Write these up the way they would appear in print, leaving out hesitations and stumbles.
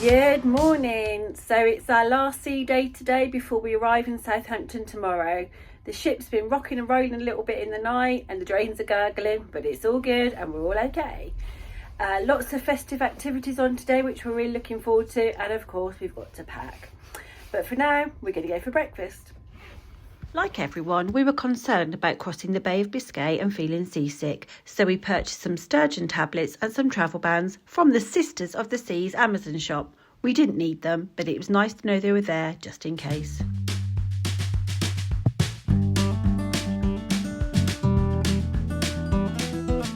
Good morning. So it's our last sea day today before we arrive in Southampton tomorrow. The ship's been rocking and rolling a little bit in the night and the drains are gurgling, but it's all good and we're all okay. Lots of festive activities on today, which we're really looking forward to, and of course we've got to pack. But for now, we're going to go for breakfast. Like everyone, we were concerned about crossing the Bay of Biscay and feeling seasick, so we purchased some sturgeon tablets and some travel bands from the Sisters of the Seas Amazon shop. We didn't need them, but it was nice to know they were there just in case.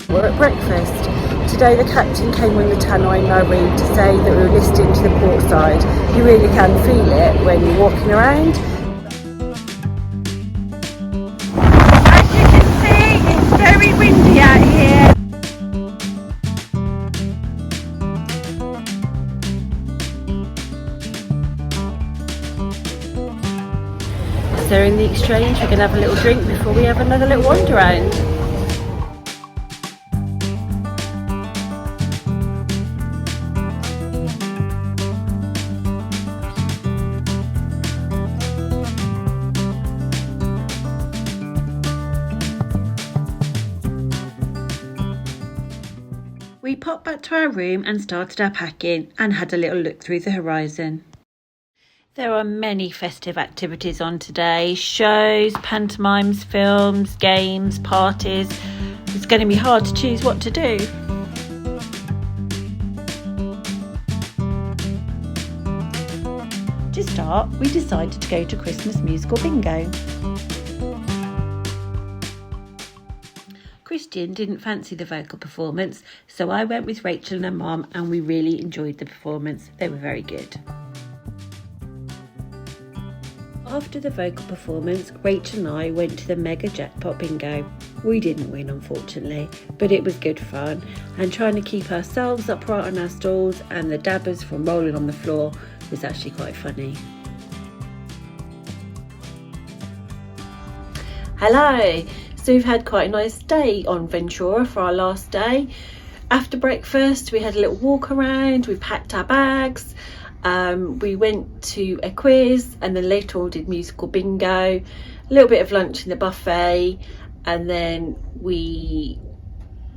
We're at breakfast. Today the captain came on the tannoy marine to say that we were listed to the port side. You really can feel it when you're walking around. Very windy out here. So in the exchange we're going to have a little drink before we have another little wander around. We popped back to our room and started our packing and had a little look through the horizon. There are many festive activities on today. Shows, pantomimes, films, games, parties. It's going to be hard to choose what to do. To start, we decided to go to Christmas musical bingo. Christian didn't fancy the vocal performance, so I went with Rachel and her mum and we really enjoyed the performance. They were very good. After the vocal performance, Rachel and I went to the mega jackpot bingo. We didn't win, unfortunately, but it was good fun, and trying to keep ourselves upright on our stools and the dabbers from rolling on the floor was actually quite funny. Hello! So we've had quite a nice day on Ventura for our last day. After breakfast we had a little walk around, we packed our bags, we went to a quiz and then later on did musical bingo, a little bit of lunch in the buffet, and then we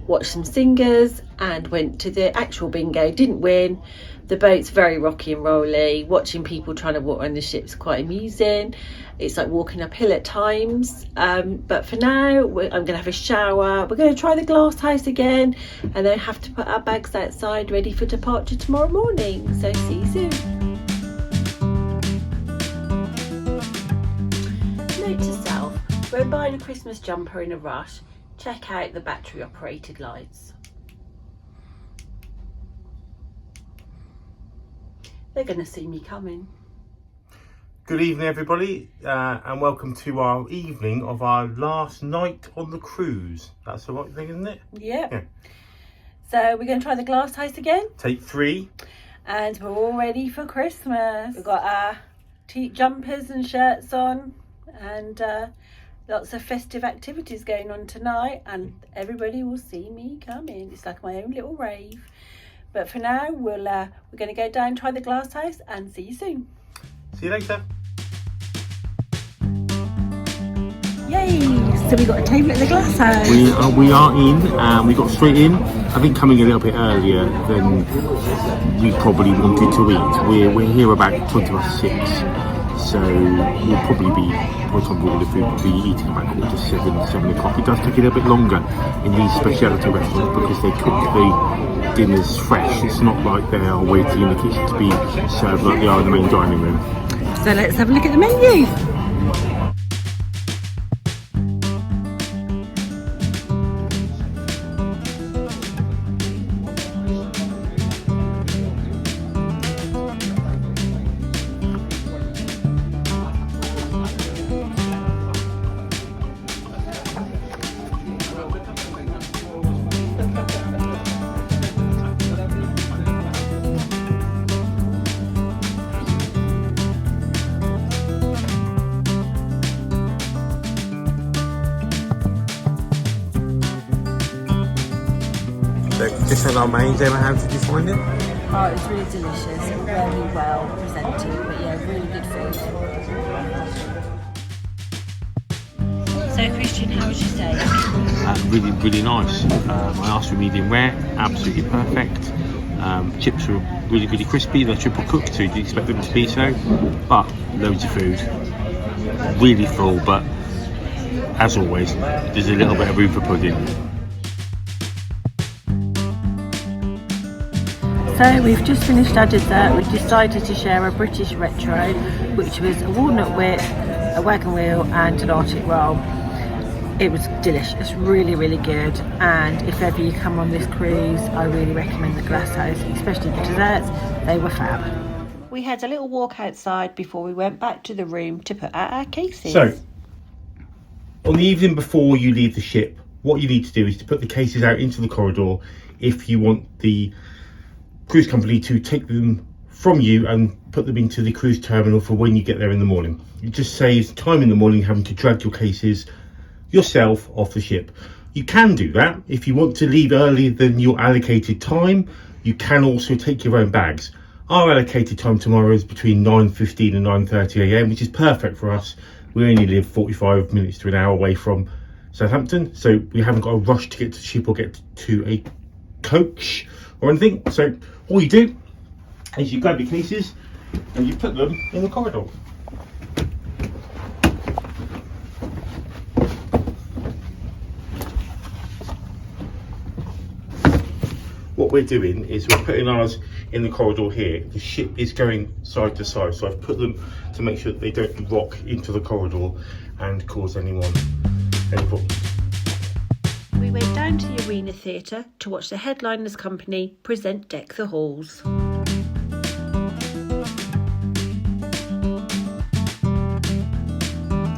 watched some singers and went to the actual bingo. Didn't win. The boat's very rocky and rolly. Watching people trying to walk around the ship's quite amusing. It's like walking uphill at times, but for now I'm going to have a shower. We're going to try the glass house again and then have to put our bags outside ready for departure tomorrow morning. So see you soon. Note to self, when buying a Christmas jumper in a rush, check out the battery operated lights. They're going to see me coming. Good evening everybody, and welcome to our evening of our last night on the cruise. That's the right thing, isn't it? Yep. Yeah. So we're going to try the glass house again. Take 3. And we're all ready for Christmas. We've got our jumpers and shirts on, and lots of festive activities going on tonight, and everybody will see me coming. It's like my own little rave. But for now, we're going to go down, try the glass house, and see you soon. See you later. Yay! So we got a table at the glass house. We are in. We got straight in. I think coming a little bit earlier than we probably wanted to eat. We're here about 6:20, so we'll probably be, by the time we order food, we'll be eating about 7 o'clock. It does take a little bit longer in these specialty restaurants because they cook the dinners fresh. It's not like they are waiting in the kitchen to be served like they are in the main dining room. So let's have a look at the menu. So just on our mains, Emma, how did you find it? Oh, it was really delicious, very well presented, but yeah, really good food. So Christian, how was your steak? Really, really nice. I asked for medium rare, absolutely perfect. Chips were really, really crispy. They're triple cooked, so you'd expect them to be so. But loads of food, really full. But as always, there's a little bit of room for pudding. So we've just finished our dessert. We've decided to share a British retro, which was a walnut whip, a wagon wheel and an Arctic roll. It was delicious, really, really good. And if ever you come on this cruise, I really recommend the Glass House, especially the desserts. They were fab. We had a little walk outside before we went back to the room to put out our cases. So, on the evening before you leave the ship, what you need to do is to put the cases out into the corridor if you want the cruise company to take them from you and put them into the cruise terminal for when you get there in the morning. It just saves time in the morning having to drag your cases yourself off the ship. You can do that if you want to leave earlier than your allocated time. You can also take your own bags. Our allocated time tomorrow is between 9:15 and 9:30 a.m, which is perfect for us. We only live 45 minutes to an hour away from Southampton, so we haven't got a rush to get to the ship or get to a coach or anything. So all you do is you grab your cases and you put them in the corridor. What we're doing is we're putting ours in the corridor here. The ship is going side to side, so I've put them to make sure that they don't rock into the corridor and cause anyone any problems. We went down to the Arena Theatre to watch the Headliners Company present Deck the Halls.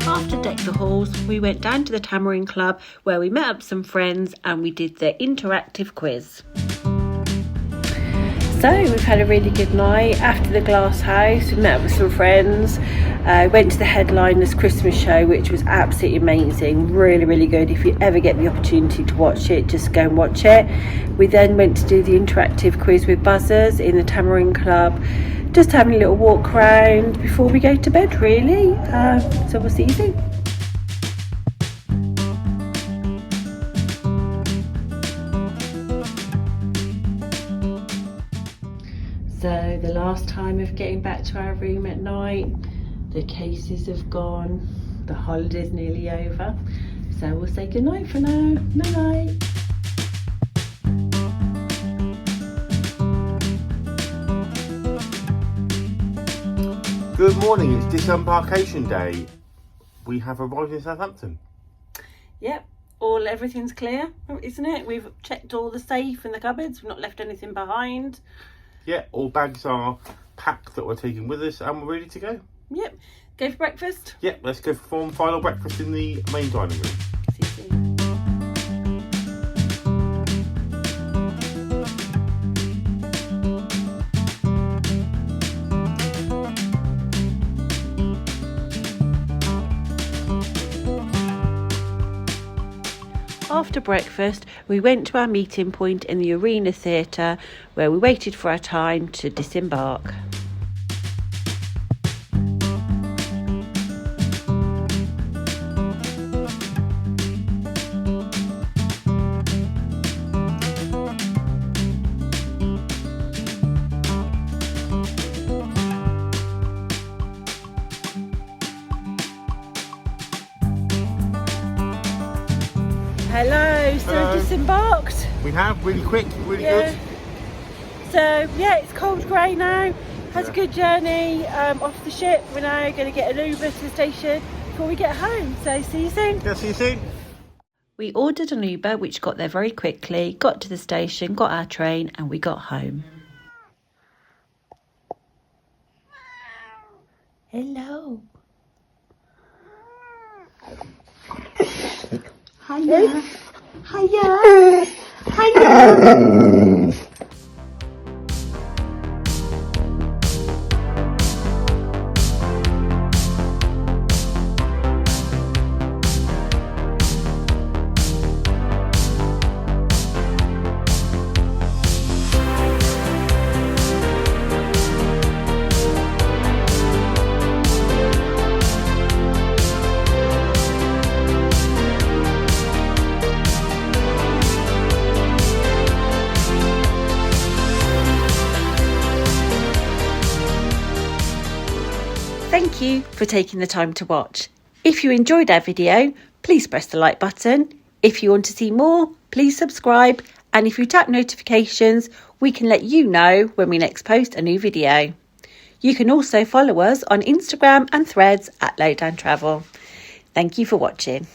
After Deck the Halls, we went down to the Tamarind Club where we met up some friends and we did their interactive quiz. So we've had a really good night. After the Glass House, we met up with some friends, went to the Headliners Christmas show, which was absolutely amazing, really, really good. If you ever get the opportunity to watch it, just go and watch it. We then went to do the interactive quiz with buzzers in the Tamarind Club, just having a little walk around before we go to bed, really. So we'll see you soon. So the last time of getting back to our room at night, the cases have gone, the holiday's nearly over, so we'll say goodnight for now. Night night. Good morning, it's Disembarkation day. We have arrived in Southampton. Yep, everything's clear, isn't it? We've checked all the safe and the cupboards, we've not left anything behind. Yeah, all bags are packed that we're taking with us and we're ready to go. Yep, go for breakfast? Yep, let's go for final breakfast in the main dining room. See you soon. After breakfast, we went to our meeting point in the Arena Theatre where we waited for our time to disembark. Hello, so we've disembarked. We have, really quick, really good. So yeah, it's cold grey now. Had a good journey off the ship. We're now going to get an Uber to the station before we get home. So see you soon. Yeah, see you soon. We ordered an Uber, which got there very quickly, got to the station, got our train and we got home. Hello. Hiya. Hiya. Hiya. thank you for taking the time to watch. If you enjoyed our video, please press the like button. If you want to see more, please subscribe. And if you tap notifications, we can let you know when we next post a new video. You can also follow us on Instagram and Threads at Lowdown Travel. Thank you for watching.